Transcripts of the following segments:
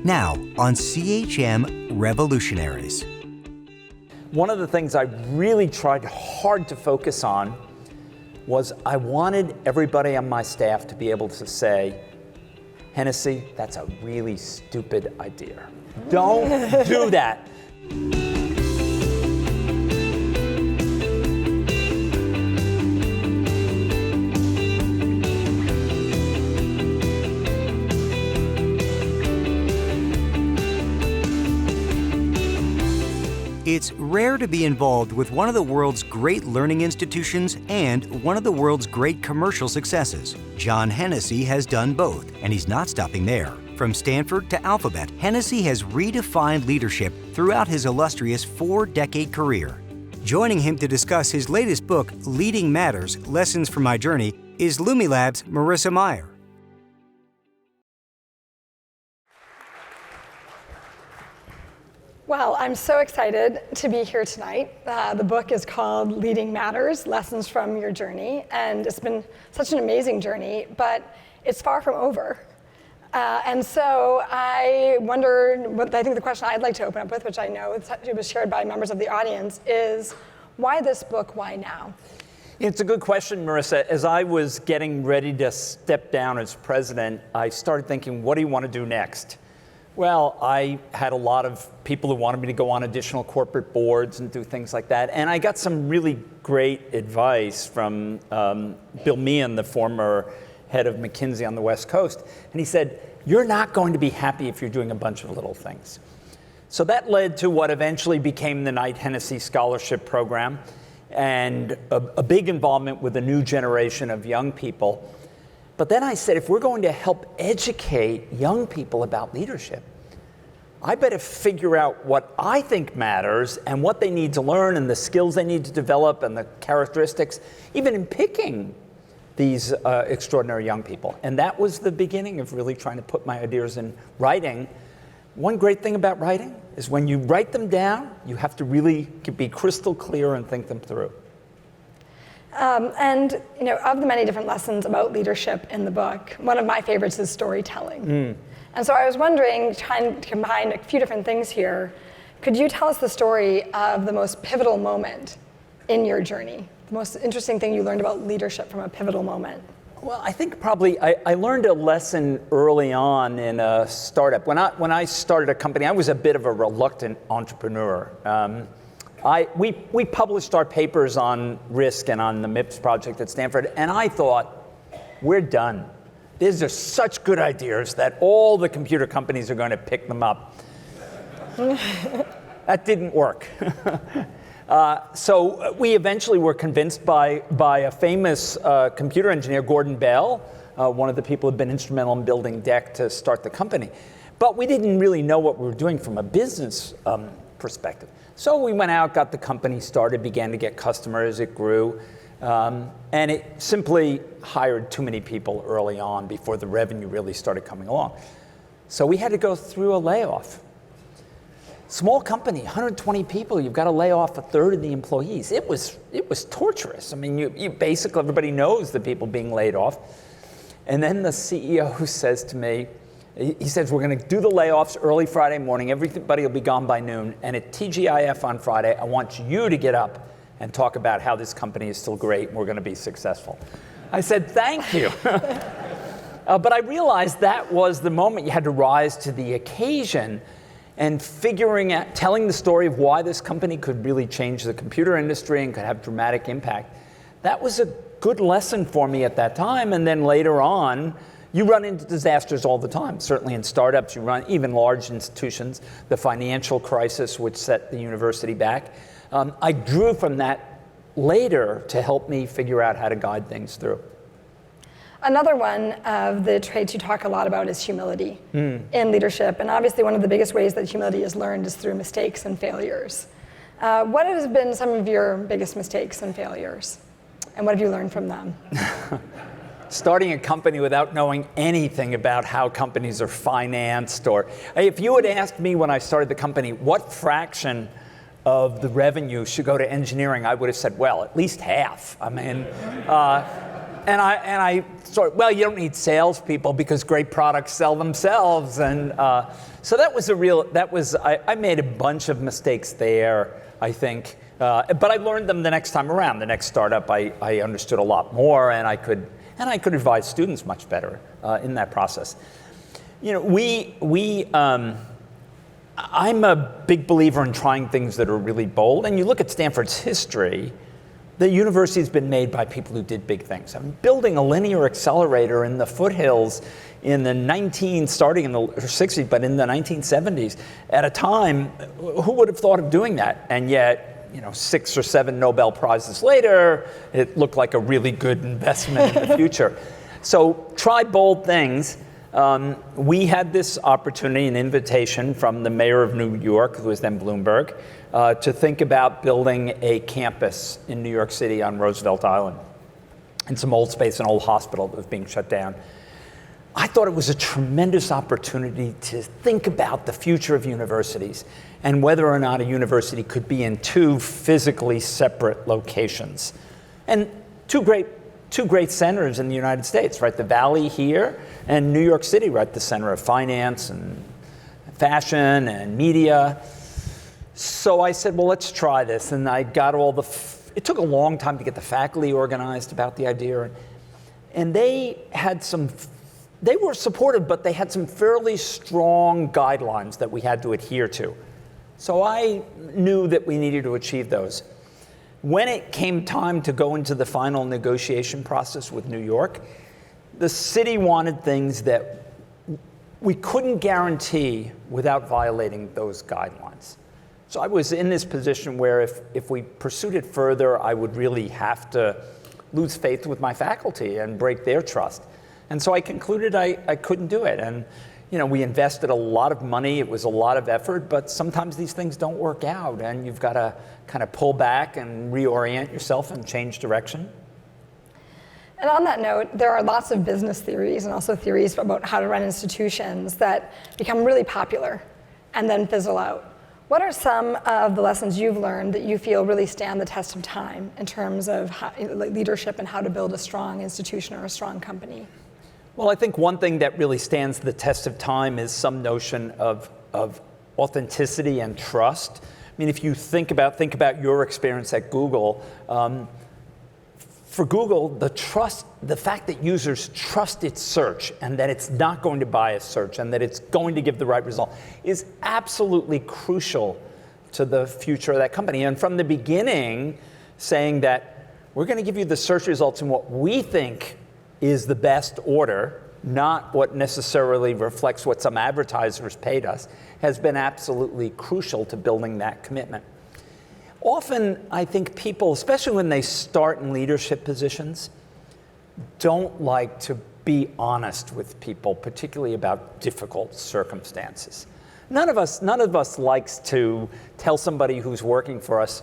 Now on CHM Revolutionaries. One of the things I really tried hard to focus on was I wanted everybody on my staff to be able to say, Hennessy, that's a really stupid idea. Don't do that. It's rare to be involved with one of the world's great learning institutions and one of the world's great commercial successes. John Hennessy has done both, and he's not stopping there. From Stanford to Alphabet, Hennessy has redefined leadership throughout his illustrious 4-decade career. Joining him to discuss his latest book, Leading Matters: Lessons from My Journey, is Lumilab's Marissa Meyer. Well, I'm so excited to be here tonight. The book is called Leading Matters: Lessons from Your Journey, and it's been such an amazing journey, but it's far from over. And so I think the question I'd like to open up with, which I know it was shared by members of the audience, is why this book, why now? It's a good question, Marissa. As I was getting ready to step down as president, I started thinking, what do you want to do next? Well, I had a lot of people who wanted me to go on additional corporate boards and do things like that. And I got some really great advice from Bill Meehan, the former head of McKinsey on the West Coast. And he said, you're not going to be happy if you're doing a bunch of little things. So that led to what eventually became the Knight-Hennessy Scholarship Program and a big involvement with a new generation of young people. But then I said, if we're going to help educate young people about leadership, I better figure out what I think matters and what they need to learn and the skills they need to develop and the characteristics, even in picking these extraordinary young people. And that was the beginning of really trying to put my ideas in writing. One great thing about writing is when you write them down, you have to really be crystal clear and think them through. And of the many different lessons about leadership in the book, one of my favorites is storytelling. And so I was wondering, trying to combine a few different things here, could you tell us the story of the most pivotal moment in your journey? The most interesting thing you learned about leadership from a pivotal moment? Well, I think probably I learned a lesson early on in a startup. When I started a company, I was a bit of a reluctant entrepreneur. We published our papers on risk and on the MIPS project at Stanford, and I thought, we're done. These are such good ideas that all the computer companies are going to pick them up. That didn't work. So we eventually were convinced by a famous computer engineer, Gordon Bell, one of the people who had been instrumental in building DEC to start the company. But we didn't really know what we were doing from a business perspective. So we went out, got the company started, began to get customers, it grew, and it simply hired too many people early on before the revenue really started coming along. So we had to go through a layoff. Small company, 120 people, you've got to lay off a third of the employees. It was torturous. I mean, you basically, everybody knows the people being laid off. And then the CEO says to me, he says, we're going to do the layoffs early Friday morning. Everybody will be gone by noon. And at TGIF on Friday, I want you to get up and talk about how this company is still great and we're going to be successful. I said, thank you. But I realized that was the moment you had to rise to the occasion and figuring out, telling the story of why this company could really change the computer industry and could have dramatic impact. That was a good lesson for me at that time. And then later on, you run into disasters all the time. Certainly in startups, you run even large institutions, the financial crisis which set the university back. I drew from that later to help me figure out how to guide things through. Another one of the traits you talk a lot about is humility in leadership. And obviously one of the biggest ways that humility is learned is through mistakes and failures. What has been some of your biggest mistakes and failures? And what have you learned from them? Starting a company without knowing anything about how companies are financed, or if you had asked me when I started the company what fraction of the revenue should go to engineering, I would have said, well, at least half. I mean, I sort of, well, you don't need salespeople because great products sell themselves. And so that was I made a bunch of mistakes there, I think. But I learned them the next time around. The next startup, I understood a lot more, and I could advise students much better in that process. You know, I'm a big believer in trying things that are really bold. And you look at Stanford's history, the university has been made by people who did big things. I mean, building a linear accelerator in the foothills starting in the 60s, but in the 1970s, at a time, who would have thought of doing that? And yet, 6 or 7 Nobel Prizes later, it looked like a really good investment in the future. So try bold things. We had this opportunity, an invitation from the mayor of New York, who was then Bloomberg, to think about building a campus in New York City on Roosevelt Island, in some old space, an old hospital that was being shut down. I thought it was a tremendous opportunity to think about the future of universities and whether or not a university could be in 2 physically separate locations. And two great centers in the United States, right? The Valley here and New York City, right? The center of finance and fashion and media. So I said, well, let's try this. And I got it took a long time to get the faculty organized about the idea. And they were supportive, but they had some fairly strong guidelines that we had to adhere to. So I knew that we needed to achieve those. When it came time to go into the final negotiation process with New York, the city wanted things that we couldn't guarantee without violating those guidelines. So I was in this position where if we pursued it further, I would really have to lose faith with my faculty and break their trust. And so I concluded I couldn't do it. And we invested a lot of money. It was a lot of effort, but sometimes these things don't work out, and you've got to kind of pull back and reorient yourself and change direction. And on that note, there are lots of business theories and also theories about how to run institutions that become really popular and then fizzle out. What are some of the lessons you've learned that you feel really stand the test of time in terms of leadership and how to build a strong institution or a strong company? Well, I think one thing that really stands the test of time is some notion of authenticity and trust. I mean, if you think about your experience at Google, for Google, the fact that users trust its search and that it's not going to bias search and that it's going to give the right result is absolutely crucial to the future of that company. And from the beginning, saying that we're going to give you the search results in what we think is the best order, not what necessarily reflects what some advertisers paid us, has been absolutely crucial to building that commitment. Often, I think people, especially when they start in leadership positions, don't like to be honest with people, particularly about difficult circumstances. None of us likes to tell somebody who's working for us,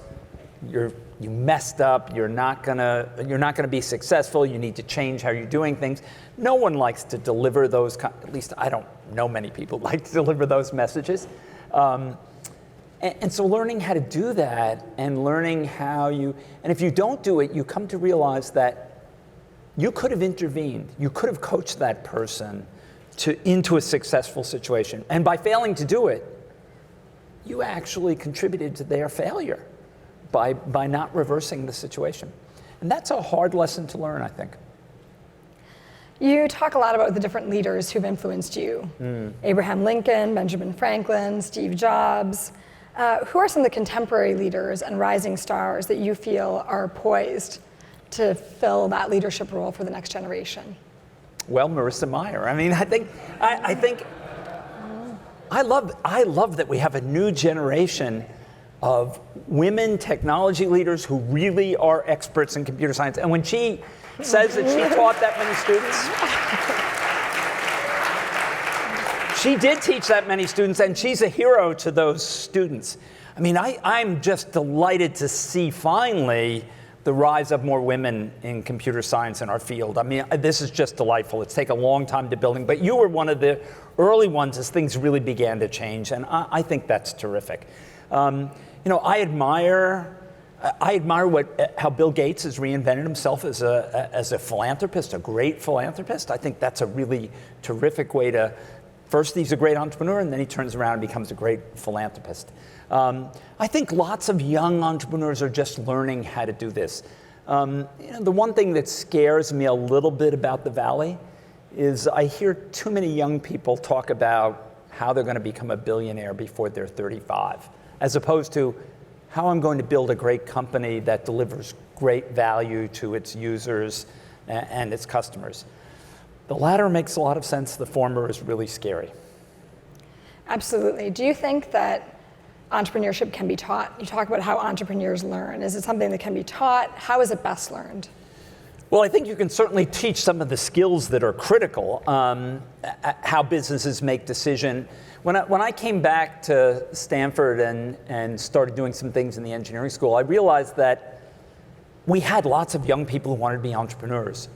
you messed up, you're not gonna be successful, you need to change how you're doing things. No one likes to deliver those, at least I don't know many people like to deliver those messages. And so learning how to do that and learning and if you don't do it, you come to realize that you could have intervened, you could have coached that person into a successful situation. And by failing to do it, you actually contributed to their failure by not reversing the situation. And that's a hard lesson to learn, I think. You talk a lot about the different leaders who've influenced you. Abraham Lincoln, Benjamin Franklin, Steve Jobs. Who are some of the contemporary leaders and rising stars that you feel are poised to fill that leadership role for the next generation? Well, Marissa Mayer. I mean, I love that we have a new generation of women technology leaders who really are experts in computer science. And when she says that she taught that many students, she did teach that many students, and she's a hero to those students. I mean, I'm just delighted to see finally the rise of more women in computer science in our field. I mean, this is just delightful. It's taken a long time to building, but you were one of the early ones as things really began to change, and I think that's terrific. I admire I admire how Bill Gates has reinvented himself as a philanthropist, a great philanthropist. I think that's a really terrific way to, first he's a great entrepreneur, and then he turns around and becomes a great philanthropist. I think lots of young entrepreneurs are just learning how to do this. The one thing that scares me a little bit about the Valley is I hear too many young people talk about how they're going to become a billionaire before they're 35, as opposed to how I'm going to build a great company that delivers great value to its users and its customers. The latter makes a lot of sense. The former is really scary. Absolutely. Do you think that entrepreneurship can be taught? You talk about how entrepreneurs learn. Is it something that can be taught? How is it best learned? Well, I think you can certainly teach some of the skills that are critical, how businesses make decisions. When I came back to Stanford and started doing some things in the engineering school, I realized that we had lots of young people who wanted to be entrepreneurs.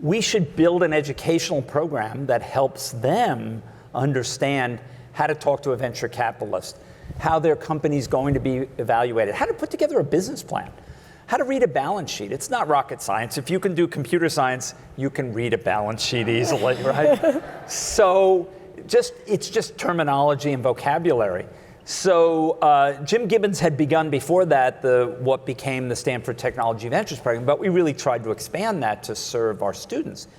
We should build an educational program that helps them understand how to talk to a venture capitalist, how their company's going to be evaluated, how to put together a business plan, how to read a balance sheet. It's not rocket science. If you can do computer science, you can read a balance sheet easily, right? So it's just terminology and vocabulary. So Jim Gibbons had begun before that what became the Stanford Technology Ventures Program, but we really tried to expand that to serve our students.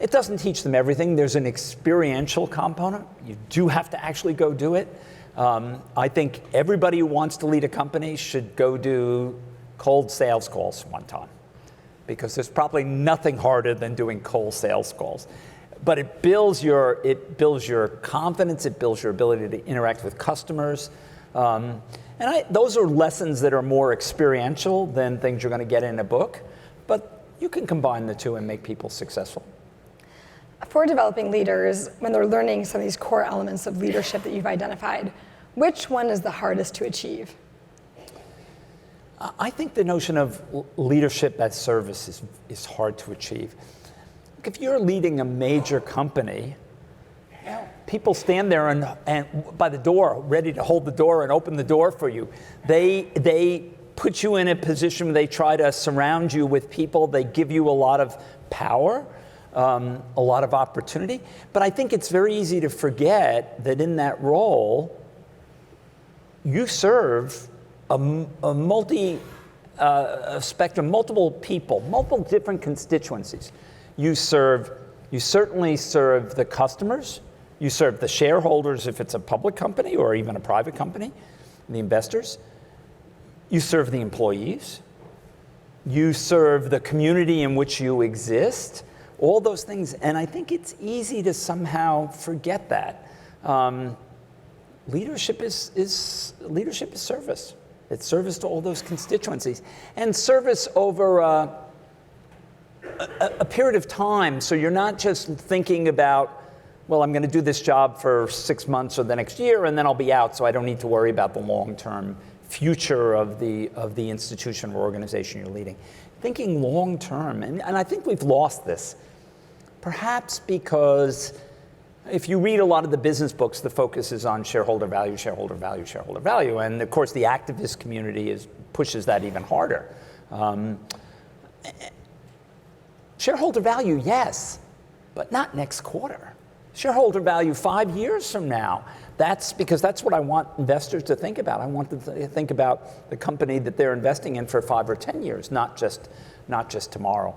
It doesn't teach them everything. There's an experiential component. You do have to actually go do it. I think everybody who wants to lead a company should go do cold sales calls one time, because there's probably nothing harder than doing cold sales calls. But it builds your confidence, it builds your ability to interact with customers. Those are lessons that are more experiential than things you're going to get in a book, but you can combine the two and make people successful. For developing leaders, when they're learning some of these core elements of leadership that you've identified, which one is the hardest to achieve? I think the notion of leadership as service is hard to achieve. If you're leading a major company, people stand there and by the door, ready to hold the door and open the door for you. They put you in a position where they try to surround you with people. They give you a lot of power, a lot of opportunity. But I think it's very easy to forget that in that role, you serve a spectrum, multiple people, multiple different constituencies. You certainly serve the customers, you serve the shareholders if it's a public company or even a private company, the investors. You serve the employees. You serve the community in which you exist, all those things. And I think it's easy to somehow forget that. Leadership is service. It's service to all those constituencies, and service over a period of time. So you're not just thinking about, well, I'm going to do this job for 6 months or the next year, and then I'll be out, so I don't need to worry about the long-term future of the institution or organization you're leading. Thinking long-term, and I think we've lost this, perhaps because if you read a lot of the business books, the focus is on shareholder value, shareholder value, shareholder value. And of course, the activist community pushes that even harder. Shareholder value, yes, but not next quarter. Shareholder value 5 years from now. That's because that's what I want investors to think about. I want them to think about the company that they're investing in for 5 or 10 years, not just tomorrow.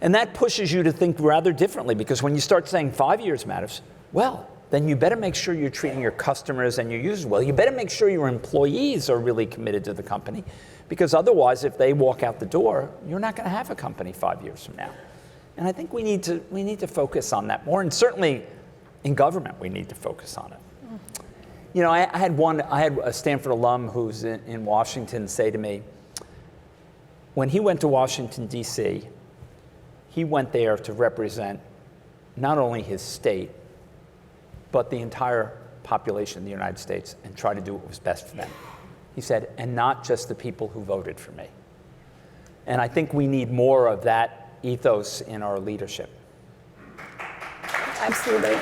And that pushes you to think rather differently, because when you start saying 5 years matters, well, then you better make sure you're treating your customers and your users well. You better make sure your employees are really committed to the company, because otherwise, if they walk out the door, you're not going to have a company 5 years from now. And I think we need to focus on that more, and certainly in government, we need to focus on it. You know, I had a Stanford alum who's in Washington say to me, when he went to Washington, D.C., he went there to represent not only his state, but the entire population of the United States, and try to do what was best for them. He said, and not just the people who voted for me. And I think we need more of that ethos in our leadership. Absolutely.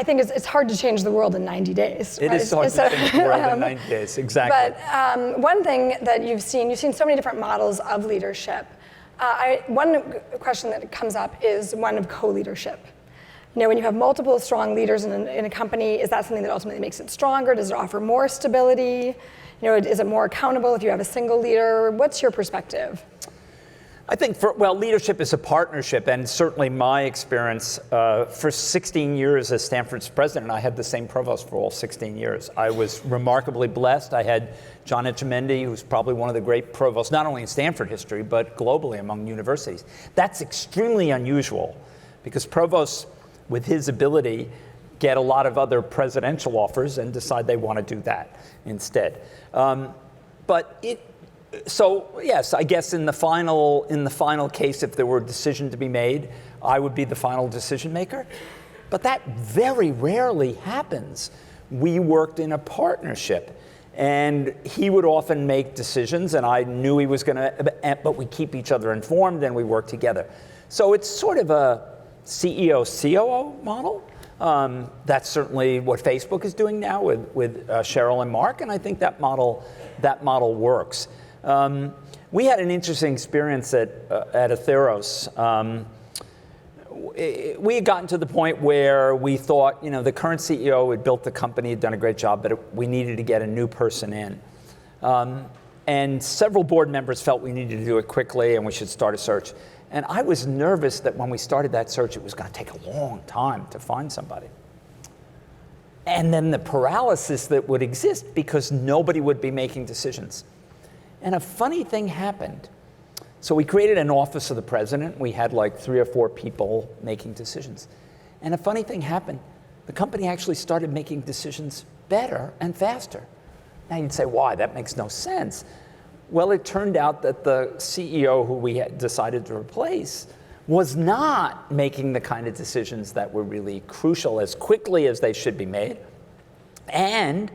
I think it's hard to change the world in 90 days. It is hard to change the world in 90 days, exactly. But one thing that you've seen so many different models of leadership. One question that comes up is one of co-leadership. When you have multiple strong leaders in a company, is that something that ultimately makes it stronger? Does it offer more stability? Is it more accountable if you have a single leader? What's your perspective? I think, leadership is a partnership, and certainly my experience, for 16 years as Stanford's president, I had the same provost for all 16 years. I was remarkably blessed. I had John Etchemendy, who's probably one of the great provosts, not only in Stanford history, but globally among universities. That's extremely unusual, because provosts, with his ability, get a lot of other presidential offers and decide they want to do that instead. So yes, I guess in the final case, if there were a decision to be made, I would be the final decision maker. But that very rarely happens. We worked in a partnership, and he would often make decisions, and I knew he was going to, but we keep each other informed and we work together. So it's sort of a CEO-COO model. That's certainly what Facebook is doing now with Sheryl and Mark, and I think that model works. We had an interesting experience at Atheros. We had gotten to the point where we thought, the current CEO had built the company, had done a great job, but we needed to get a new person in. And several board members felt we needed to do it quickly and we should start a search. And I was nervous that when we started that search, it was going to take a long time to find somebody. And then the paralysis that would exist because nobody would be making decisions. And a funny thing happened. So we created an office of the president. We had like 3 or 4 people making decisions. And a funny thing happened. The company actually started making decisions better and faster. Now you'd say, why? That makes no sense. Well, it turned out that the CEO who we had decided to replace was not making the kind of decisions that were really crucial as quickly as they should be made. And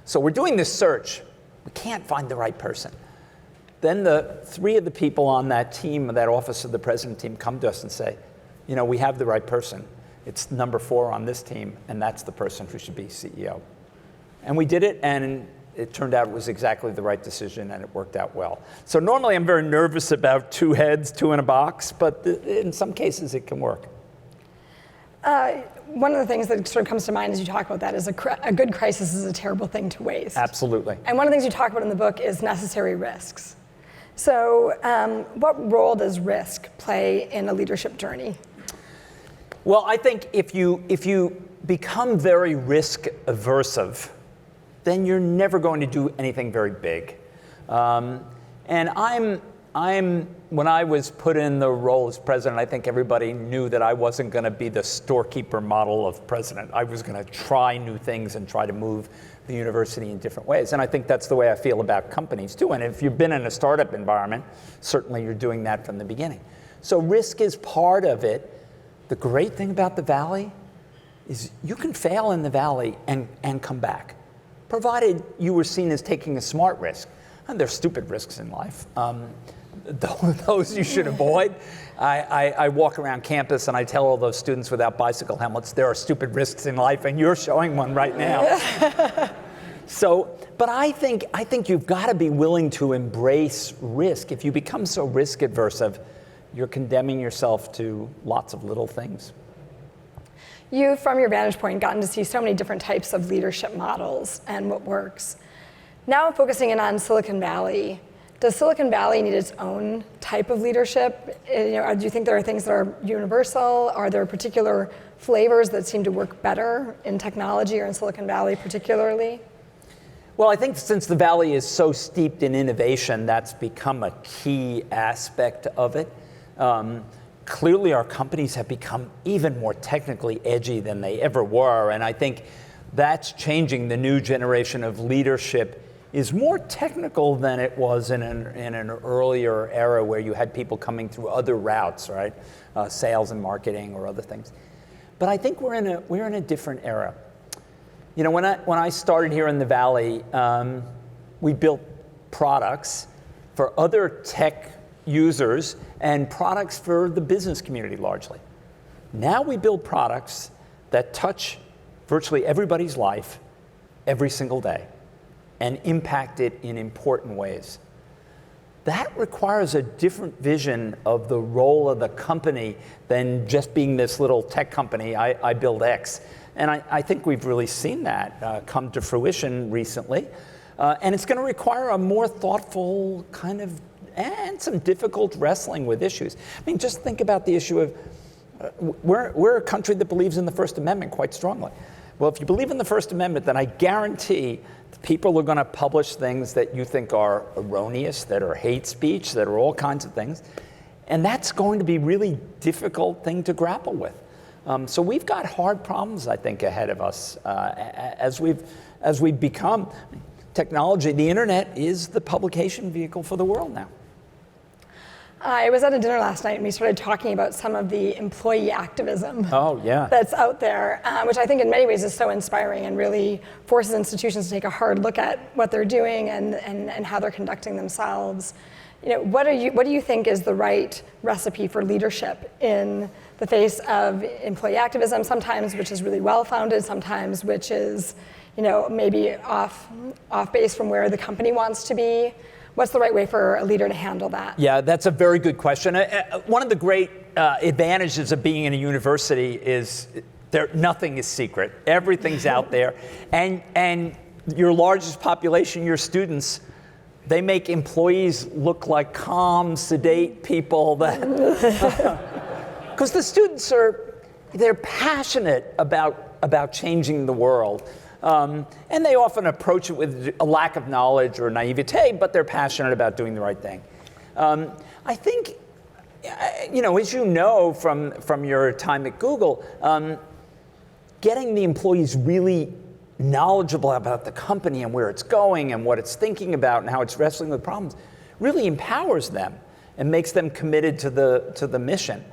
so we're doing this search. We can't find the right person. Then the 3 of the people on that team, that Office of the President team, come to us and say, we have the right person. It's number 4 on this team, and that's the person who should be CEO. And we did it, and it turned out it was exactly the right decision, and it worked out well. So normally I'm very nervous about 2 heads, 2 in a box, but in some cases it can work. One of the things that sort of comes to mind as you talk about that is a good crisis is a terrible thing to waste. Absolutely. And one of the things you talk about in the book is necessary risks. So what role does risk play in a leadership journey? Well, I think if you become very risk aversive, then you're never going to do anything very big. And when I was put in the role as president, I think everybody knew that I wasn't going to be the storekeeper model of president. I was going to try new things and try to move the university in different ways. And I think that's the way I feel about companies too. And if you've been in a startup environment, certainly you're doing that from the beginning. So risk is part of it. The great thing about the Valley is you can fail in the Valley and come back, provided you were seen as taking a smart risk. And there's stupid risks in life. Those you should avoid. I walk around campus and I tell all those students without bicycle helmets, there are stupid risks in life, and you're showing one right now. But I think you've got to be willing to embrace risk. If you become so risk aversive, you're condemning yourself to lots of little things. You, from your vantage point, gotten to see so many different types of leadership models and what works. Now focusing in on Silicon Valley, does Silicon Valley need its own type of leadership? Do you think there are things that are universal? Are there particular flavors that seem to work better in technology or in Silicon Valley particularly? Well, I think since the Valley is so steeped in innovation, that's become a key aspect of it. Clearly, our companies have become even more technically edgy than they ever were, and I think that's changing. The new generation of leadership is more technical than it was in an earlier era where you had people coming through other routes, right? Sales and marketing or other things. But I think we're in a different era. When I started here in the Valley, we built products for other tech users and products for the business community largely. Now we build products that touch virtually everybody's life every single day and impact it in important ways. That requires a different vision of the role of the company than just being this little tech company, I build X. And I think we've really seen that come to fruition recently. And it's going to require a more thoughtful kind of, and some difficult wrestling with issues. I mean, just think about the issue of, we're a country that believes in the First Amendment quite strongly. Well, if you believe in the First Amendment, then I guarantee people are going to publish things that you think are erroneous, that are hate speech, that are all kinds of things. And that's going to be a really difficult thing to grapple with. So we've got hard problems, I think, ahead of us as we've become technology. The internet is the publication vehicle for the world now. I was at a dinner last night and we started talking about some of the employee activism that's out there, which I think in many ways is so inspiring and really forces institutions to take a hard look at what they're doing and how they're conducting themselves. What do you think is the right recipe for leadership in the face of employee activism, sometimes which is really well-founded, sometimes which is maybe off base from where the company wants to be? What's the right way for a leader to handle that? Yeah, that's a very good question. One of the great advantages of being in a university is nothing is secret. Everything's out there. And your largest population, your students, they make employees look like calm, sedate people. Because the students they're passionate about changing the world. And they often approach it with a lack of knowledge or naivete, but they're passionate about doing the right thing. I think, as you know from your time at Google, getting the employees really knowledgeable about the company and where it's going and what it's thinking about and how it's wrestling with problems really empowers them and makes them committed to the mission.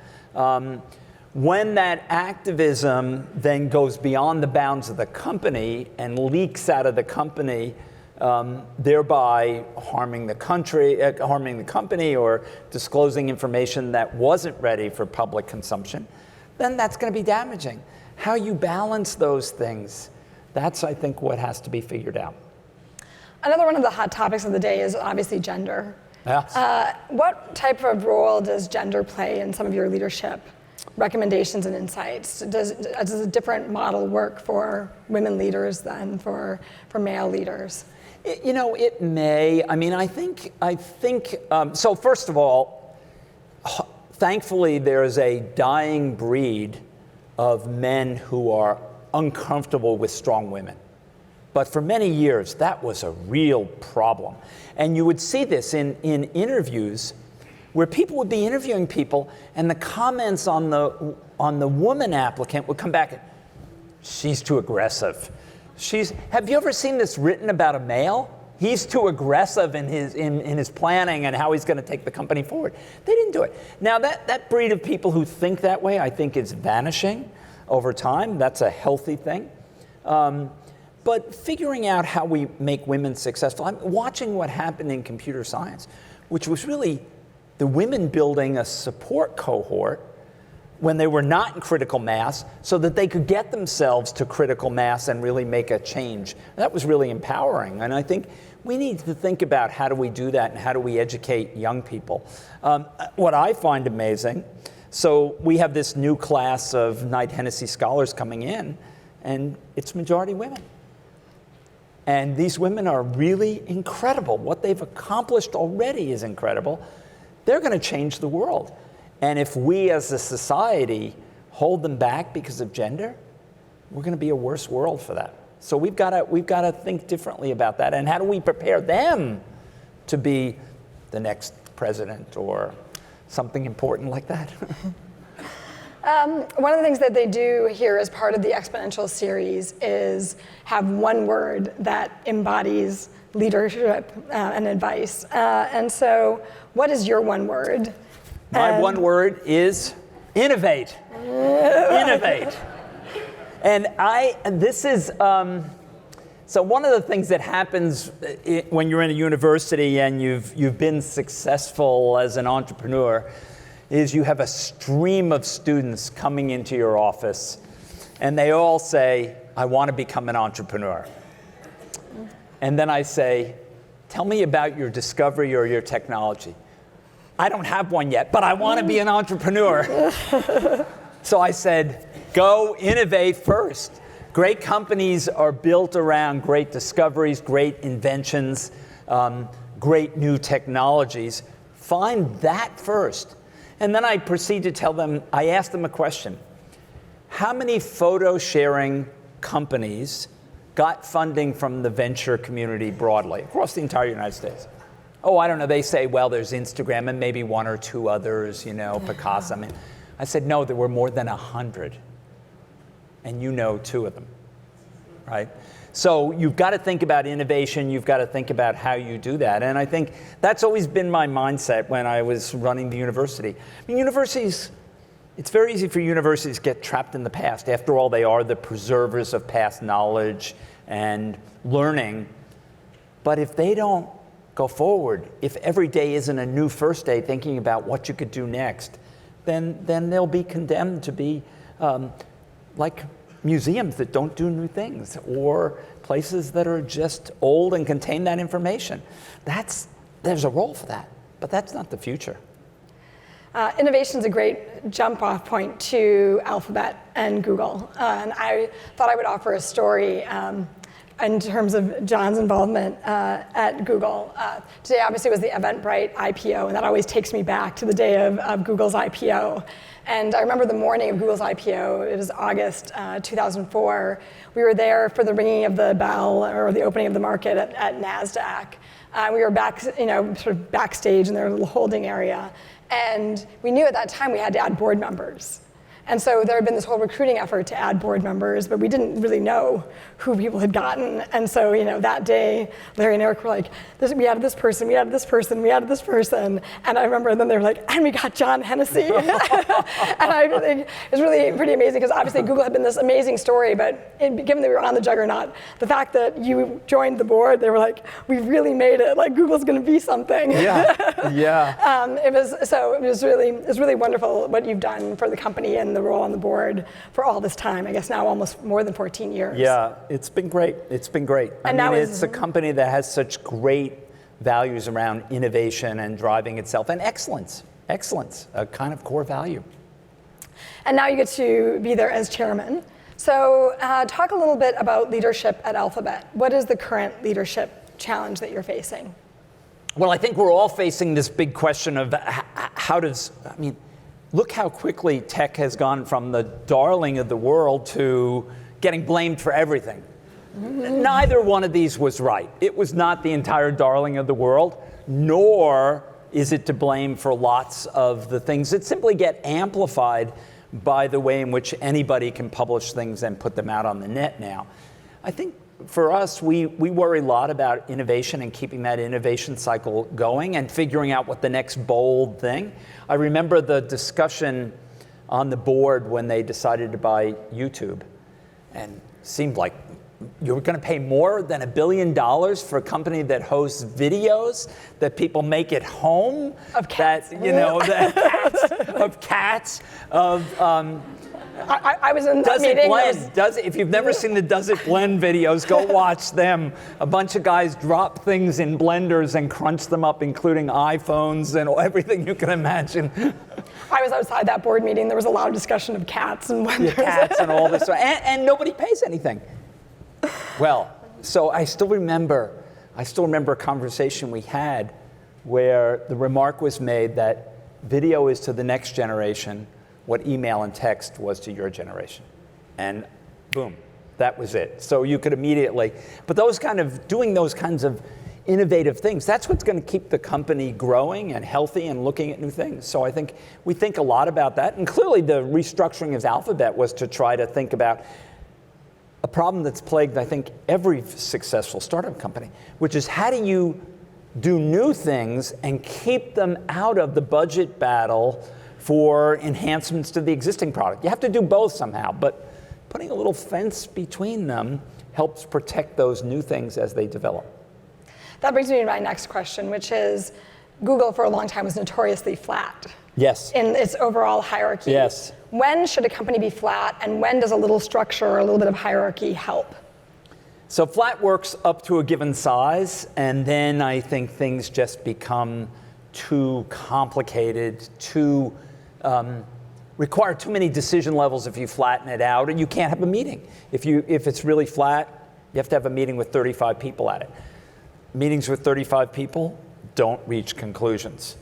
When that activism then goes beyond the bounds of the company and leaks out of the company, thereby harming the company or disclosing information that wasn't ready for public consumption, then that's going to be damaging. How you balance those things, that's, I think, what has to be figured out. Another one of the hot topics of the day is obviously gender. Yes. What type of role does gender play in some of your leadership recommendations and insights? Does a different model work for women leaders than for male leaders? It may. I mean, I think. So first of all, thankfully, there is a dying breed of men who are uncomfortable with strong women. But for many years, that was a real problem. And you would see this in interviews where people would be interviewing people and the comments on the woman applicant would come back, she's too aggressive. Have you ever seen this written about a male? He's too aggressive in his planning and how he's going to take the company forward. They didn't do it. Now that breed of people who think that way, I think is vanishing over time. That's a healthy thing. But figuring out how we make women successful, I'm watching what happened in computer science, which was really the women building a support cohort when they were not in critical mass so that they could get themselves to critical mass and really make a change. That was really empowering. And I think we need to think about how do we do that and how do we educate young people. What I find amazing, so we have this new class of Knight-Hennessy scholars coming in, and it's majority women. And these women are really incredible. What they've accomplished already is incredible. They're going to change the world. And if we as a society hold them back because of gender, we're going to be a worse world for that. So we've got to think differently about that. And how do we prepare them to be the next president or something important like that? One of the things that they do here as part of the Exponential series is have one word that embodies leadership and advice. And so what is your one word? My one word is innovate. Innovate. And this is, so one of the things that happens when you're in a university and you've been successful as an entrepreneur is you have a stream of students coming into your office and they all say, I want to become an entrepreneur. And then I say, tell me about your discovery or your technology. I don't have one yet, but I want to be an entrepreneur. So I said, go innovate first. Great companies are built around great discoveries, great inventions, great new technologies. Find that first. And then I proceed to tell them, I asked them a question. How many photo sharing companies got funding from the venture community broadly across the entire United States? Oh, I don't know. They say, well, there's Instagram and maybe one or two others, Picasso. I mean, I said, no, there were more than 100. And you know 2 of them, right? So you've got to think about innovation. You've got to think about how you do that. And I think that's always been my mindset when I was running the university. I mean, universities, it's very easy for universities to get trapped in the past. After all, they are the preservers of past knowledge and learning. But if they don't go forward, if every day isn't a new first day thinking about what you could do next, then they'll be condemned to be like museums that don't do new things, or places that are just old and contain that information. There's a role for that, but that's not the future. Innovation is a great jump-off point to Alphabet and Google. And I thought I would offer a story in terms of John's involvement at Google. Today, obviously, was the Eventbrite IPO, and that always takes me back to the day of Google's IPO. And I remember the morning of Google's IPO, it was August 2004. We were there for the ringing of the bell, or the opening of the market at NASDAQ. We were back, sort of backstage in their little holding area. And we knew at that time we had to add board members. And so there had been this whole recruiting effort to add board members, but we didn't really know who people had gotten. And so, that day, Larry and Eric were like, we added this person, we added this person, we added this person. And I remember then they were like, and we got John Hennessy. And I think it was really pretty amazing, because obviously Google had been this amazing story, but given that we were on the juggernaut, the fact that you joined the board, they were like, we really made it, like Google's gonna be something. Yeah. It was really wonderful what you've done for the company and the role on the board for all this time. I guess now almost more than 14 years. Yeah, it's been great. It's been great. I mean, it's a company that has such great values around innovation and driving itself, and excellence, a kind of core value. And now you get to be there as chairman. So talk a little bit about leadership at Alphabet. What is the current leadership challenge that you're facing? Well, I think we're all facing this big question of look how quickly tech has gone from the darling of the world to getting blamed for everything. Mm-hmm. Neither one of these was right. It was not the entire darling of the world, nor is it to blame for lots of the things that simply get amplified by the way in which anybody can publish things and put them out on the net now. I think for us, we worry a lot about innovation and keeping that innovation cycle going and figuring out what the next bold thing. I remember the discussion on the board when they decided to buy YouTube, and it seemed like you were going to pay more than $1 billion for a company that hosts videos that people make at home. Of cats. Of cats, of... I was in that meeting. If you've never seen the Does It Blend videos, go watch them. A bunch of guys drop things in blenders and crunch them up, including iPhones and everything you can imagine. I was outside that board meeting. There was a lot of discussion of cats and blenders. Cats and all this, and nobody pays anything. Well, so I still remember a conversation we had where the remark was made that video is to the next generation what email and text was to your generation. And boom, that was it. So you could immediately, but doing those kinds of innovative things, that's what's going to keep the company growing and healthy and looking at new things. So I think we think a lot about that. And clearly the restructuring of Alphabet was to try to think about a problem that's plagued, I think, every successful startup company, which is how do you do new things and keep them out of the budget battle for enhancements to the existing product. You have to do both somehow, but putting a little fence between them helps protect those new things as they develop. That brings me to my next question, which is Google for a long time was notoriously flat. Yes. In its overall hierarchy. Yes. When should a company be flat, and when does a little structure or a little bit of hierarchy help? So flat works up to a given size, and then I think things just become too complicated, require too many decision levels if you flatten it out, and you can't have a meeting. If it's really flat, you have to have a meeting with 35 people at it. Meetings with 35 people don't reach conclusions.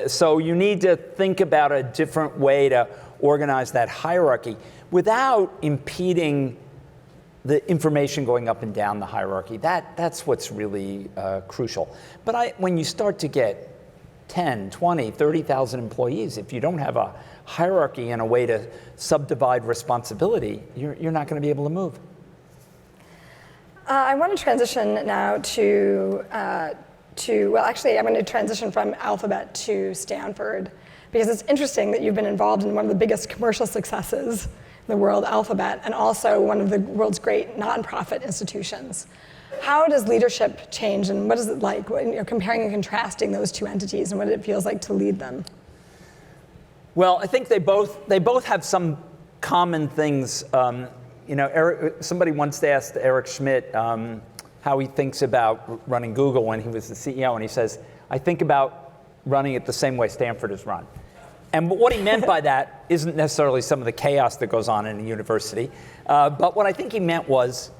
So you need to think about a different way to organize that hierarchy without impeding the information going up and down the hierarchy. That's what's really crucial. But when you start to get 10, 20, 30,000 employees, if you don't have a hierarchy and a way to subdivide responsibility, you're not going to be able to move. I want to transition now well, actually, I'm going to transition from Alphabet to Stanford, because it's interesting that you've been involved in one of the biggest commercial successes in the world, Alphabet, and also one of the world's great nonprofit institutions. How does leadership change, and what is it like, comparing and contrasting those two entities, and what it feels like to lead them? Well, I think they both have some common things. Somebody once asked Eric Schmidt how he thinks about running Google when he was the CEO, and he says, I think about running it the same way Stanford is run. And what he meant by that isn't necessarily some of the chaos that goes on in a university, but what I think he meant was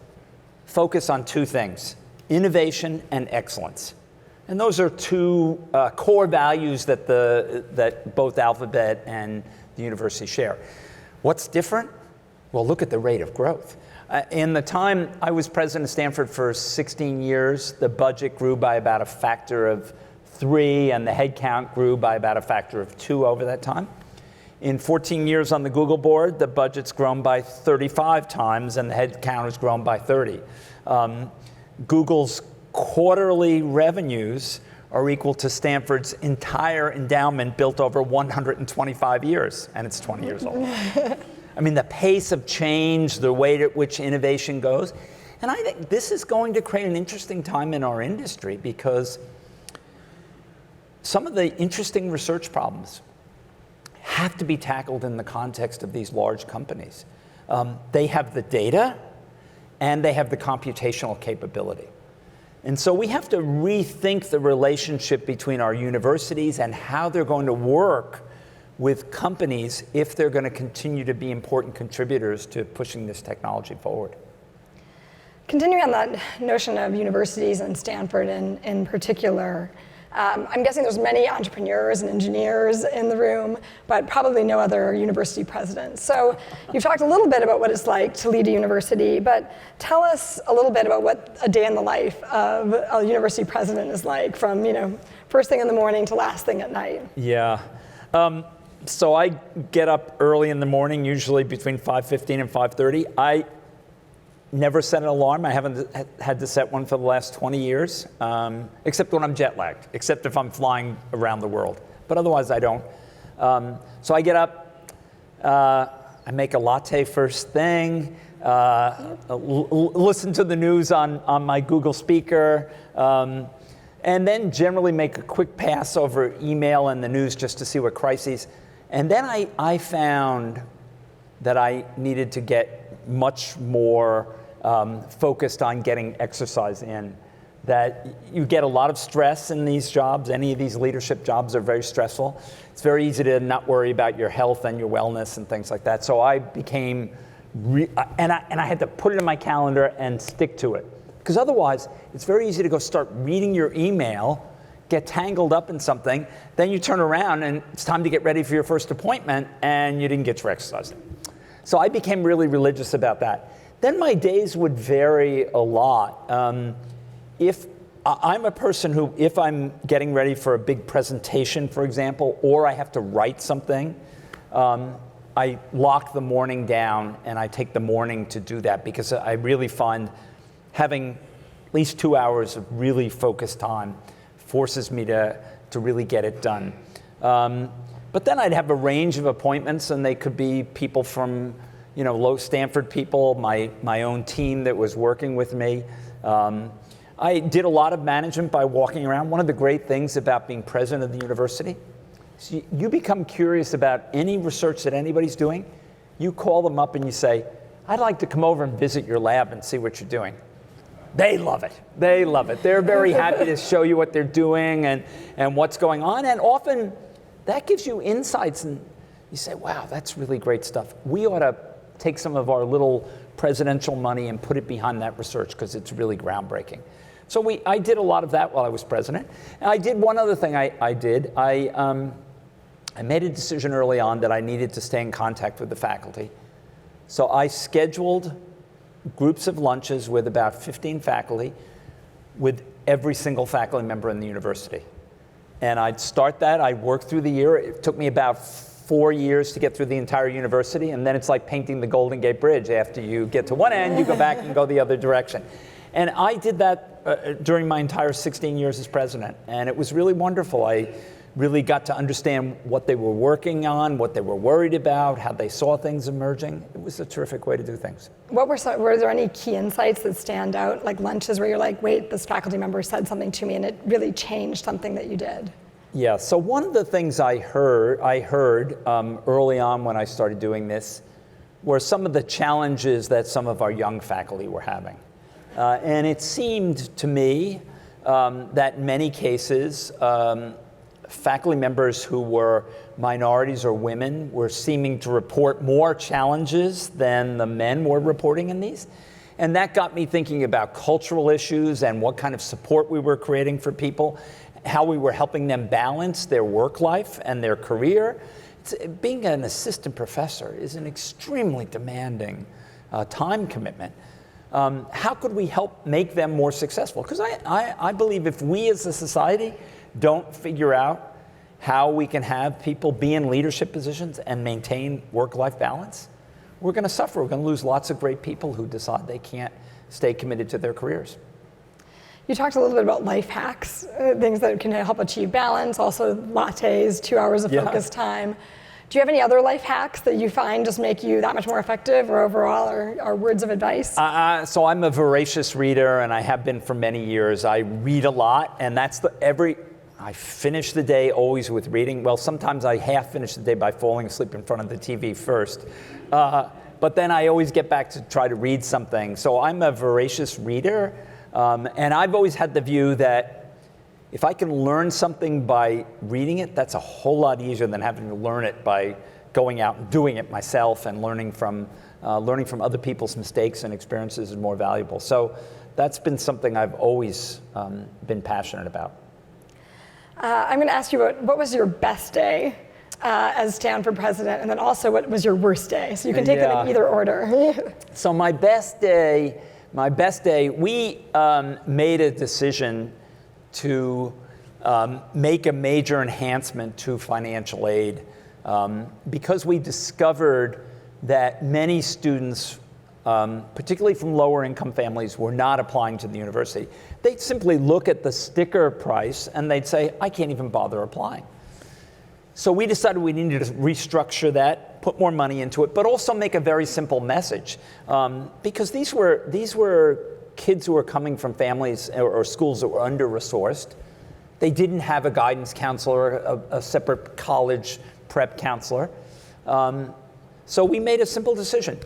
focus on two things, innovation and excellence. And those are two core values that both Alphabet and the university share. What's different? Well, look at the rate of growth. In the time I was president of Stanford for 16 years, the budget grew by about a factor of 3, and the headcount grew by about a factor of 2 over that time. In 14 years on the Google board, the budget's grown by 35 times, and the headcount has grown by 30. Google's quarterly revenues are equal to Stanford's entire endowment built over 125 years, and it's 20 years old. I mean, the pace of change, the way at which innovation goes. And I think this is going to create an interesting time in our industry, because some of the interesting research problems have to be tackled in the context of these large companies. They have the data, and they have the computational capability. And so we have to rethink the relationship between our universities and how they're going to work with companies if they're going to continue to be important contributors to pushing this technology forward. Continuing on that notion of universities and Stanford in particular, I'm guessing there's many entrepreneurs and engineers in the room, but probably no other university presidents. So you've talked a little bit about what it's like to lead a university, but tell us a little bit about what a day in the life of a university president is like, from first thing in the morning to last thing at night. Yeah. So I get up early in the morning, usually between 5:15 and 5:30. I never set an alarm. I haven't had to set one for the last 20 years, except when I'm jet lagged, except if I'm flying around the world. But otherwise, I don't. So I get up, I make a latte first thing, listen to the news on my Google speaker, and then generally make a quick pass over email and the news just to see what crises. And then I found that I needed to get much more focused on getting exercise in. That you get a lot of stress in these jobs. Any of these leadership jobs are very stressful. It's very easy to not worry about your health and your wellness and things like that. So I became, and I had to put it in my calendar and stick to it. Because otherwise, it's very easy to go start reading your email, get tangled up in something, then you turn around and it's time to get ready for your first appointment, and you didn't get your exercise. So I became really religious about that. Then my days would vary a lot. If I'm a person who, if I'm getting ready for a big presentation, for example, or I have to write something, I lock the morning down and I take the morning to do that, because I really find having at least 2 hours of really focused time forces me to really get it done. But then I'd have a range of appointments, and they could be people from, low Stanford people, my own team that was working with me. I did a lot of management by walking around. One of the great things about being president of the university So you become curious about any research that anybody's doing, you call them up and you say, I'd like to come over and visit your lab and see what you're doing. They love it. They love it. They're very happy to show you what they're doing and what's going on. And often that gives you insights and you say, wow, that's really great stuff. We ought to take some of our little presidential money and put it behind that research because it's really groundbreaking. So I did a lot of that while I was president. And I did one other thing I did. I made a decision early on that I needed to stay in contact with the faculty. So I scheduled groups of lunches with about 15 faculty with every single faculty member in the university. And I'd start that, I'd work through the year. It took me about 4 years to get through the entire university, and then it's like painting the Golden Gate Bridge. After you get to one end, you go back and go the other direction. And I did that during my entire 16 years as president, and it was really wonderful. I really got to understand what they were working on, what they were worried about, how they saw things emerging. It was a terrific way to do things. Were there any key insights that stand out, like lunches where you're like, wait, this faculty member said something to me and it really changed something that you did? Yeah, so one of the things I heard early on when I started doing this were some of the challenges that some of our young faculty were having. And it seemed to me that in many cases, faculty members who were minorities or women were seeming to report more challenges than the men were reporting in these. And that got me thinking about cultural issues and what kind of support we were creating for people, how we were helping them balance their work life and their career. Being an assistant professor is an extremely demanding time commitment. How could we help make them more successful? Because I believe if we as a society don't figure out how we can have people be in leadership positions and maintain work-life balance, we're going to suffer. We're going to lose lots of great people who decide they can't stay committed to their careers. You talked a little bit about life hacks, things that can help achieve balance, also lattes, 2 hours of focus time. Do you have any other life hacks that you find just make you that much more effective or overall are words of advice? So I'm a voracious reader and I have been for many years. I read a lot and I finish the day always with reading. Well, sometimes I half finish the day by falling asleep in front of the TV first. But then I always get back to try to read something. So I'm a voracious reader. And I've always had the view that if I can learn something by reading it, that's a whole lot easier than having to learn it by going out and doing it myself, and learning from other people's mistakes and experiences is more valuable. So that's been something I've always been passionate about. I'm going to ask you what was your best day as Stanford president, and then also what was your worst day? So you can take them in either order. So my best day, we made a decision to make a major enhancement to financial aid because we discovered that many students, particularly from lower income families, were not applying to the university. They'd simply look at the sticker price and they'd say, I can't even bother applying. So we decided we needed to restructure that, put more money into it, but also make a very simple message. Because these were kids who were coming from families or schools that were under-resourced. They didn't have a guidance counselor, a separate college prep counselor. So we made a simple decision.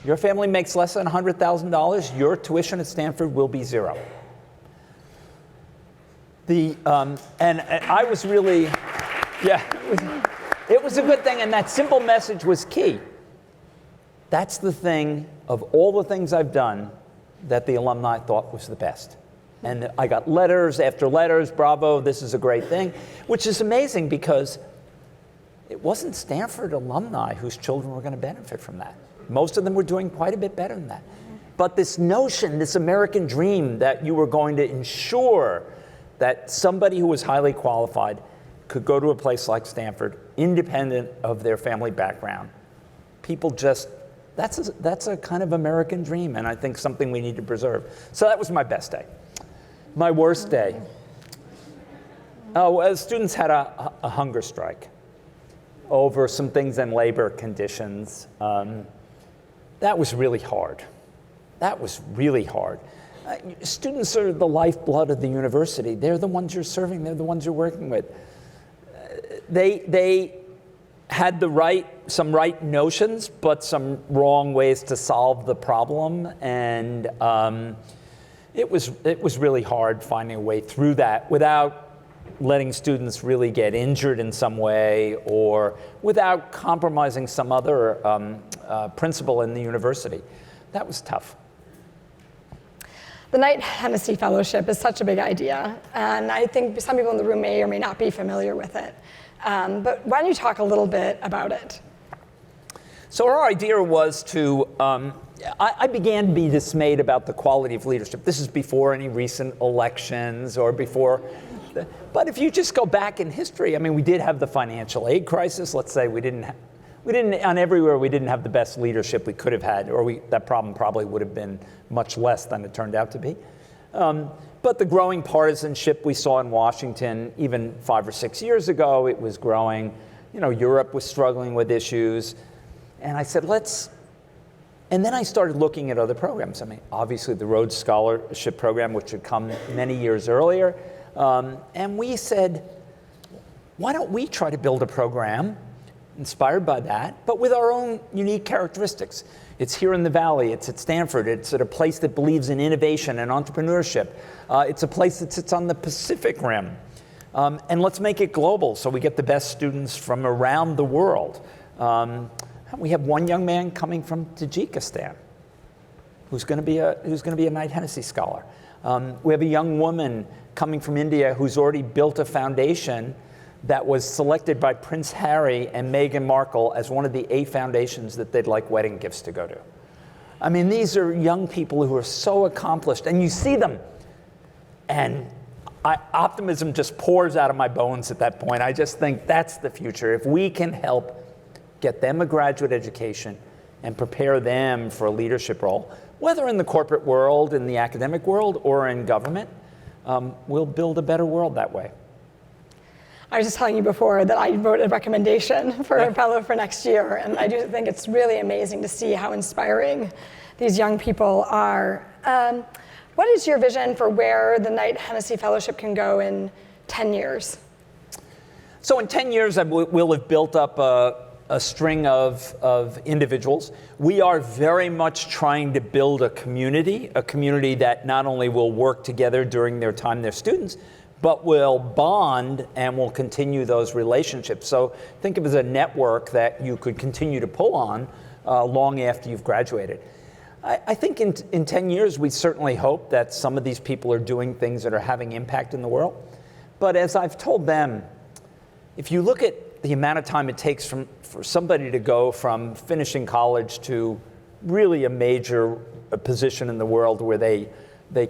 Your family makes less than $100,000, your tuition at Stanford will be zero. And I was really, it was a good thing, and that simple message was key. That's the thing, of all the things I've done, that the alumni thought was the best. And I got letters after letters, bravo, this is a great thing, which is amazing because it wasn't Stanford alumni whose children were going to benefit from that. Most of them were doing quite a bit better than that. But this notion, this American dream that you were going to ensure that somebody who was highly qualified could go to a place like Stanford, independent of their family background. People just, that's a kind of American dream, and I think something we need to preserve. So that was my best day. My worst day. Students had a hunger strike over some things in labor conditions. That was really hard. Students are the lifeblood of the university. They're the ones you're serving. They're the ones you're working with. they had some right notions, but some wrong ways to solve the problem, and it was really hard finding a way through that without letting students really get injured in some way or without compromising some other principle in the university. That was tough. The Knight-Hennessy Fellowship is such a big idea, and I think some people in the room may or may not be familiar with it. But why don't you talk a little bit about it? So our idea was to, I began to be dismayed about the quality of leadership. This is before any recent elections or before, but if you just go back in history, I mean, we did have the financial aid crisis. Let's say we didn't have the best leadership we could have had, or that problem probably would have been much less than it turned out to be. But the growing partisanship we saw in Washington, even 5 or 6 years ago, it was growing. Europe was struggling with issues. And I said, and then I started looking at other programs. I mean, obviously the Rhodes Scholarship Program, which had come many years earlier. And we said, why don't we try to build a program inspired by that, but with our own unique characteristics? It's here in the Valley, it's at Stanford, it's at a place that believes in innovation and entrepreneurship. It's a place that sits on the Pacific Rim. And let's make it global so we get the best students from around the world. We have one young man coming from Tajikistan who's going to be a Knight-Hennessy scholar. We have a young woman coming from India who's already built a foundation that was selected by Prince Harry and Meghan Markle as one of the 8 foundations that they'd like wedding gifts to go to. I mean, these are young people who are so accomplished, and you see them, and optimism just pours out of my bones at that point. I just think that's the future. If we can help get them a graduate education and prepare them for a leadership role, whether in the corporate world, in the academic world, or in government, we'll build a better world that way. I was just telling you before that I wrote a recommendation for a fellow for next year, and I do think it's really amazing to see how inspiring these young people are. What is your vision for where the Knight-Hennessy Fellowship can go in 10 years? So in 10 years, we'll have built up a string of individuals. We are very much trying to build a community that not only will work together during their time they're students, but will bond and will continue those relationships. So think of it as a network that you could continue to pull on long after you've graduated. I think in 10 years, we certainly hope that some of these people are doing things that are having impact in the world. But as I've told them, if you look at the amount of time it takes for somebody to go from finishing college to really a major position in the world where they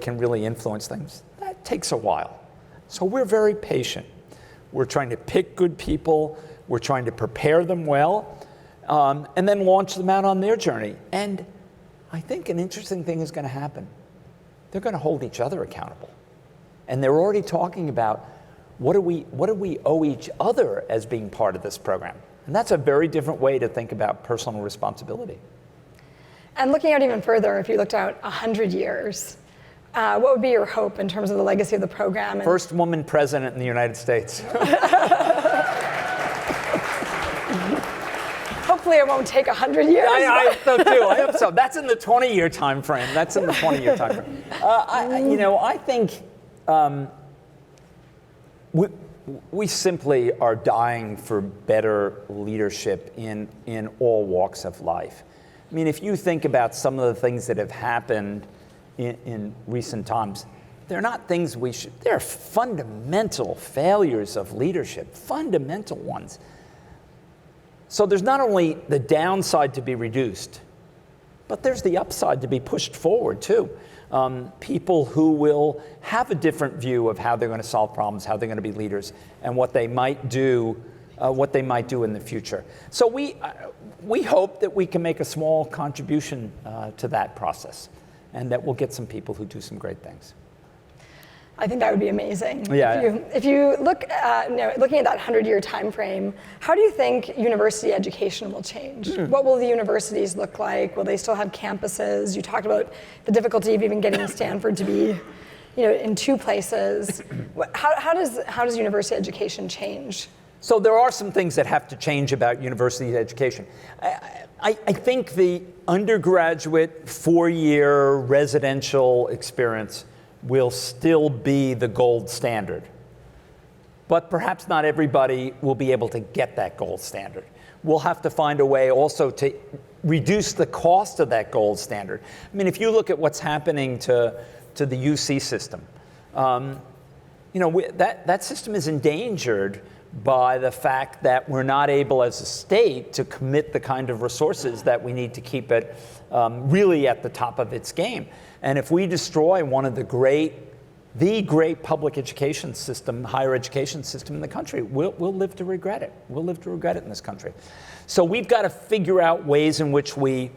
can really influence things, that takes a while. So we're very patient. We're trying to pick good people. We're trying to prepare them well, and then launch them out on their journey. And I think an interesting thing is going to happen. They're going to hold each other accountable. And they're already talking about what do we owe each other as being part of this program? And that's a very different way to think about personal responsibility. And looking out even further, if you looked out 100 years, what would be your hope in terms of the legacy of the program? First woman president in the United States. Hopefully it won't take 100 years. I hope so too. I hope so. That's in the 20-year time frame. I think we simply are dying for better leadership in all walks of life. I mean, if you think about some of the things that have happened in recent times, they're not things they're fundamental failures of leadership, fundamental ones. So there's not only the downside to be reduced, but there's the upside to be pushed forward too. People who will have a different view of how they're going to solve problems, how they're going to be leaders, and what they might do in the future. So we hope that we can make a small contribution to that process, and that we'll get some people who do some great things. I think that would be amazing. Yeah. If you look at, looking at that 100-year time frame, how do you think university education will change? What will the universities look like? Will they still have campuses? You talked about the difficulty of even getting Stanford to be, in 2 places. How does university education change? So there are some things that have to change about university education. I think the undergraduate 4-year residential experience will still be the gold standard. But perhaps not everybody will be able to get that gold standard. We'll have to find a way also to reduce the cost of that gold standard. I mean, if you look at what's happening to the UC system, that system is endangered by the fact that we're not able as a state to commit the kind of resources that we need to keep it really at the top of its game. And if we destroy one of the great public education system, higher education system in the country, we'll live to regret it. We'll live to regret it in this country. So we've got to figure out ways in which we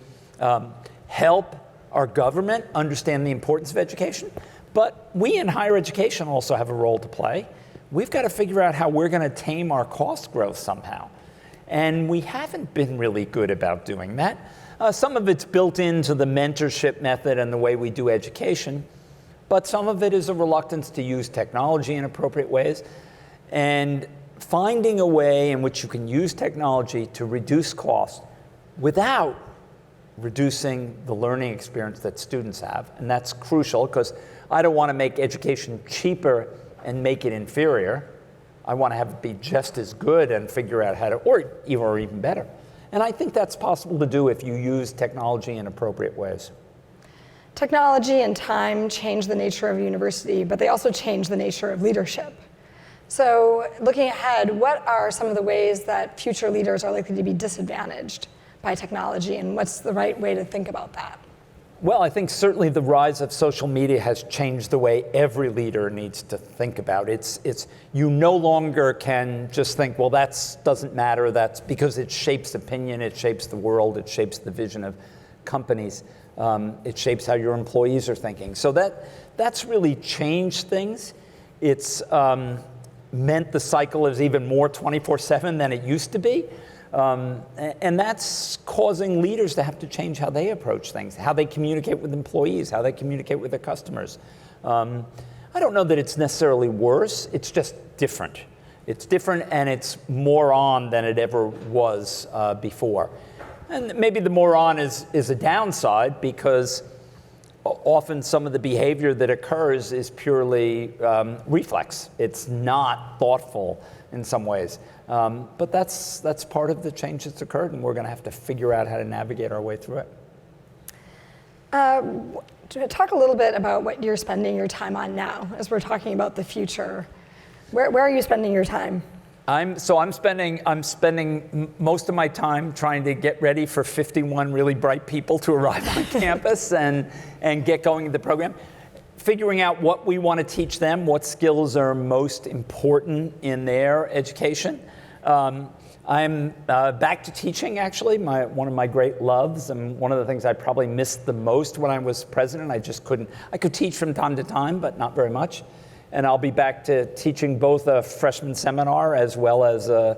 help our government understand the importance of education. But we in higher education also have a role to play. We've got to figure out how we're going to tame our cost growth somehow. And we haven't been really good about doing that. Some of it's built into the mentorship method and the way we do education, but some of it is a reluctance to use technology in appropriate ways. And finding a way in which you can use technology to reduce cost without reducing the learning experience that students have. And that's crucial, because I don't want to make education cheaper and make it inferior. I want to have it be just as good and figure out how to, or even better. And I think that's possible to do if you use technology in appropriate ways. Technology and time change the nature of a university, but they also change the nature of leadership. So looking ahead, what are some of the ways that future leaders are likely to be disadvantaged by technology, and what's the right way to think about that? Well, I think certainly the rise of social media has changed the way every leader needs to think about it. You no longer can just think, well, that doesn't matter. That's because it shapes opinion, it shapes the world, it shapes the vision of companies, it shapes how your employees are thinking. So that's really changed things. It's meant the cycle is even more 24/7 than it used to be. And that's causing leaders to have to change how they approach things, how they communicate with employees, how they communicate with their customers. I don't know that it's necessarily worse, it's just different. It's different, and it's more on than it ever was before. And maybe the more on is a downside, because often some of the behavior that occurs is purely reflex. It's not thoughtful in some ways. But that's part of the change that's occurred, and we're going to have to figure out how to navigate our way through it. Talk a little bit about what you're spending your time on now, as we're talking about the future. Where are you spending your time? I'm spending most of my time trying to get ready for 51 really bright people to arrive on campus and get going in the program. Figuring out what we want to teach them, what skills are most important in their education. I'm back to teaching, actually, one of my great loves, and one of the things I probably missed the most when I was president. I could teach from time to time, but not very much. And I'll be back to teaching both a freshman seminar as well as a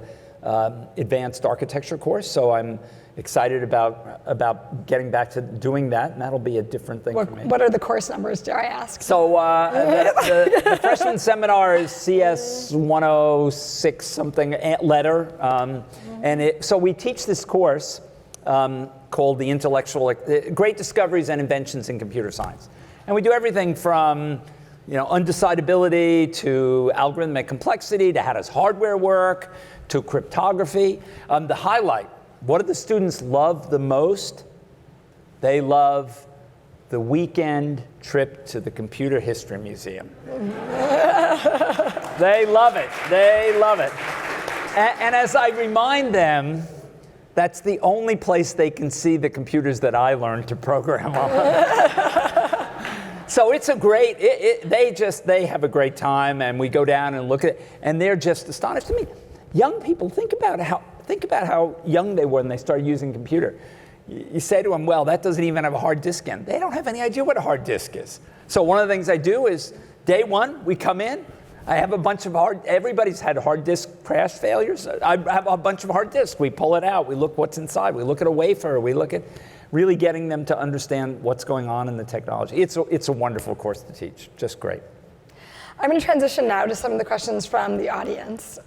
advanced architecture course. So I'm excited about getting back to doing that, and that'll be a different thing for me. What are the course numbers, dare I ask? So the freshman seminar is CS 106 something letter, so we teach this course called the Intellectual Great Discoveries and Inventions in Computer Science, and we do everything from undecidability to algorithmic complexity to how does hardware work to cryptography. The highlight. What do the students love the most? They love the weekend trip to the Computer History Museum. They love it. They love it. And as I remind them, that's the only place they can see the computers that I learned to program on. So it's a great, they have a great time, and we go down and look at it, and they're just astonished. I mean, young people, think about how young they were when they started using computer. You say to them, well, that doesn't even have a hard disk in. They don't have any idea what a hard disk is. So one of the things I do is, day one, we come in, I have a bunch of everybody's had hard disk crash failures. I have a bunch of hard disks. We pull it out, we look what's inside, we look at a wafer, we look at really getting them to understand what's going on in the technology. It's a wonderful course to teach, just great. I'm going to transition now to some of the questions from the audience.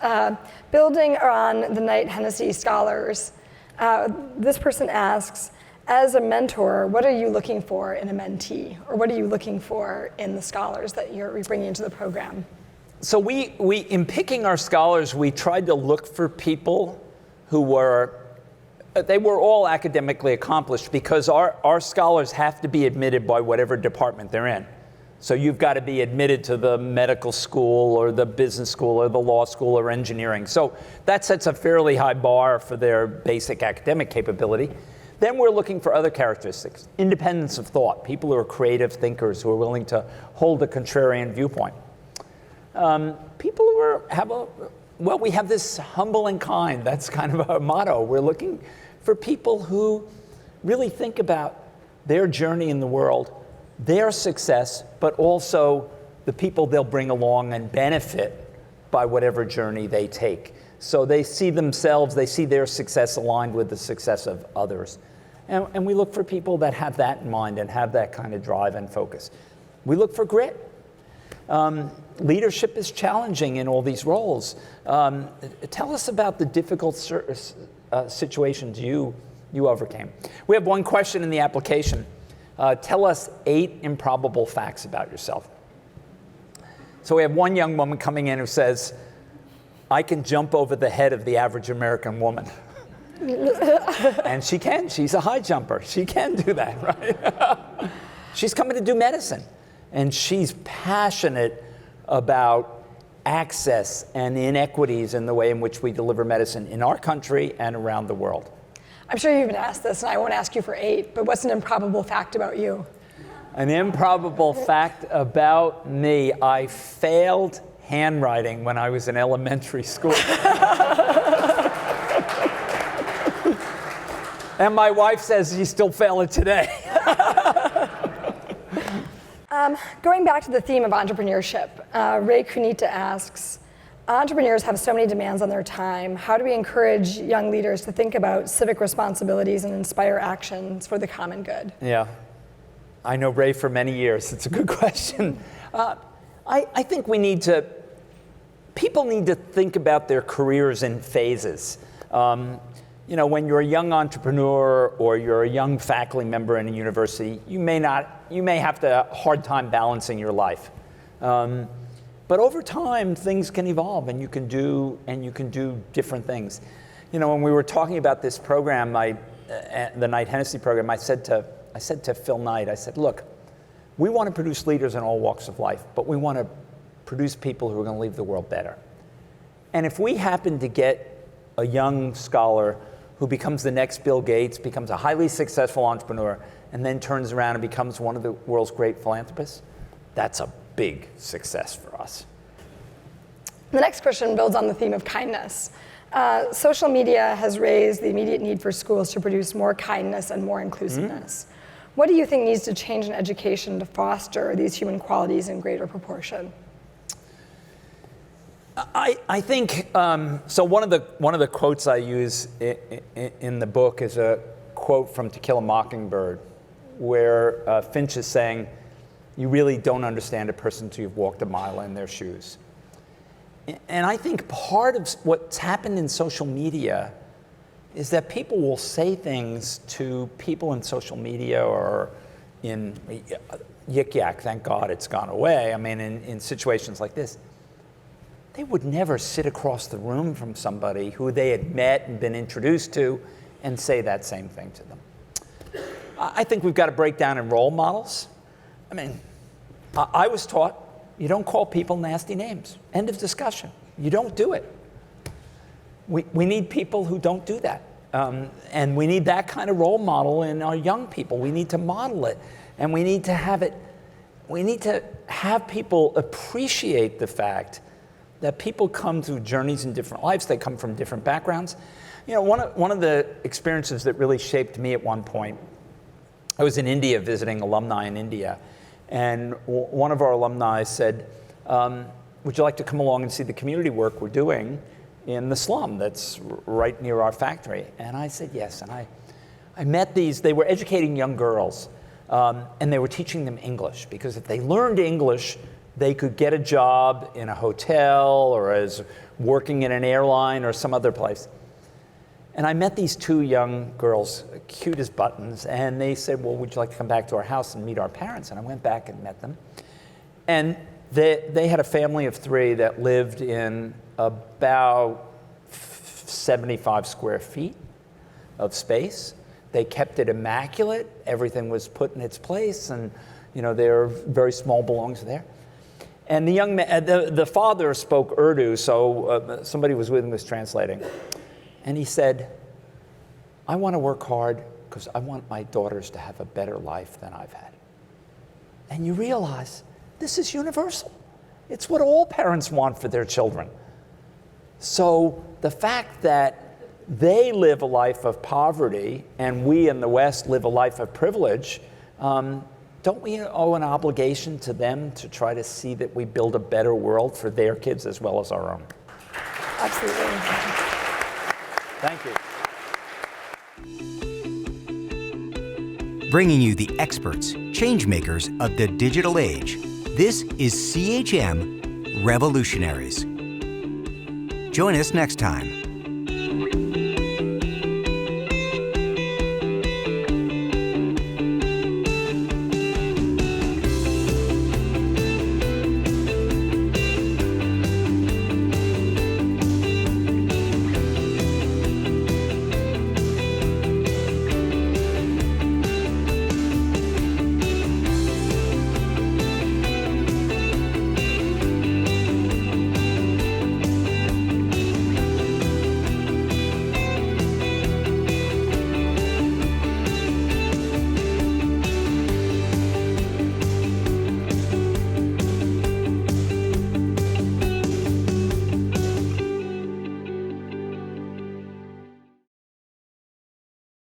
Building on the Knight-Hennessy scholars, this person asks, as a mentor, what are you looking for in a mentee? Or what are you looking for in the scholars that you're bringing into the program? So we in picking our scholars, we tried to look for people who were all academically accomplished, because our scholars have to be admitted by whatever department they're in. So you've got to be admitted to the medical school or the business school or the law school or engineering. So that sets a fairly high bar for their basic academic capability. Then we're looking for other characteristics. Independence of thought, people who are creative thinkers, who are willing to hold a contrarian viewpoint. People who we have this humble and kind. That's kind of our motto. We're looking for people who really think about their journey in the world, their success, but also the people they'll bring along and benefit by whatever journey they take. So they see themselves, they see their success aligned with the success of others. And we look for people that have that in mind and have that kind of drive and focus. We look for grit. Leadership is challenging in all these roles. Tell us about the difficult situations you overcame. We have one question in the application. Tell us 8 improbable facts about yourself. So we have one young woman coming in who says, I can jump over the head of the average American woman. And she can. She's a high jumper. She can do that, right? She's coming to do medicine. And she's passionate about access and inequities in the way in which we deliver medicine in our country and around the world. I'm sure you've been asked this, and I won't ask you for 8, but what's an improbable fact about you? An improbable fact about me: I failed handwriting when I was in elementary school. And my wife says you still fail it today. Going back to the theme of entrepreneurship, Ray Kunita asks, entrepreneurs have so many demands on their time. How do we encourage young leaders to think about civic responsibilities and inspire actions for the common good? Yeah, I know Ray for many years. It's a good question. I think people need to think about their careers in phases. When you're a young entrepreneur or you're a young faculty member in a university, you may have a hard time balancing your life. But over time, things can evolve, and you can do different things. When we were talking about this program, the Knight-Hennessy program, I said to Phil Knight, I said, look, we want to produce leaders in all walks of life, but we want to produce people who are going to leave the world better. And if we happen to get a young scholar who becomes the next Bill Gates, becomes a highly successful entrepreneur, and then turns around and becomes one of the world's great philanthropists, that's a big success for us. The next question builds on the theme of kindness. Social media has raised the immediate need for schools to produce more kindness and more inclusiveness. What do you think needs to change in education to foster these human qualities in greater proportion? I think so. One of the quotes I use in the book is a quote from To Kill a Mockingbird, where Finch is saying, "You really don't understand a person until you've walked a mile in their shoes." And I think part of what's happened in social media is that people will say things to people in social media or in Yik Yak. Thank God it's gone away. I mean, in situations like this, they would never sit across the room from somebody who they had met and been introduced to and say that same thing to them. I think we've got to break down in role models. I mean, I was taught you don't call people nasty names. End of discussion. You don't do it. We need people who don't do that. And we need that kind of role model in our young people. We need to model it. And we need to have it. We need to have people appreciate the fact that people come through journeys in different lives. They come from different backgrounds. One of the experiences that really shaped me at one point, I was in India visiting alumni in India, and one of our alumni said, would you like to come along and see the community work we're doing in the slum that's right near our factory? And I said yes, and I met they were educating young girls, and they were teaching them English, because if they learned English, they could get a job in a hotel or as working in an airline or some other place. And I met these two young girls, cute as buttons, and they said, well, would you like to come back to our house and meet our parents? And I went back and met them. And they had a family of three that lived in about 75 square feet of space. They kept it immaculate. Everything was put in its place, and there are very small belongings there. And the young man, the father spoke Urdu, so somebody was with him was translating. And he said, I want to work hard because I want my daughters to have a better life than I've had. And you realize this is universal. It's what all parents want for their children. So the fact that they live a life of poverty and we in the West live a life of privilege, don't we owe an obligation to them to try to see that we build a better world for their kids as well as our own? Absolutely. Thank you. Bringing you the experts, change makers of the digital age. This is CHM Revolutionaries. Join us next time.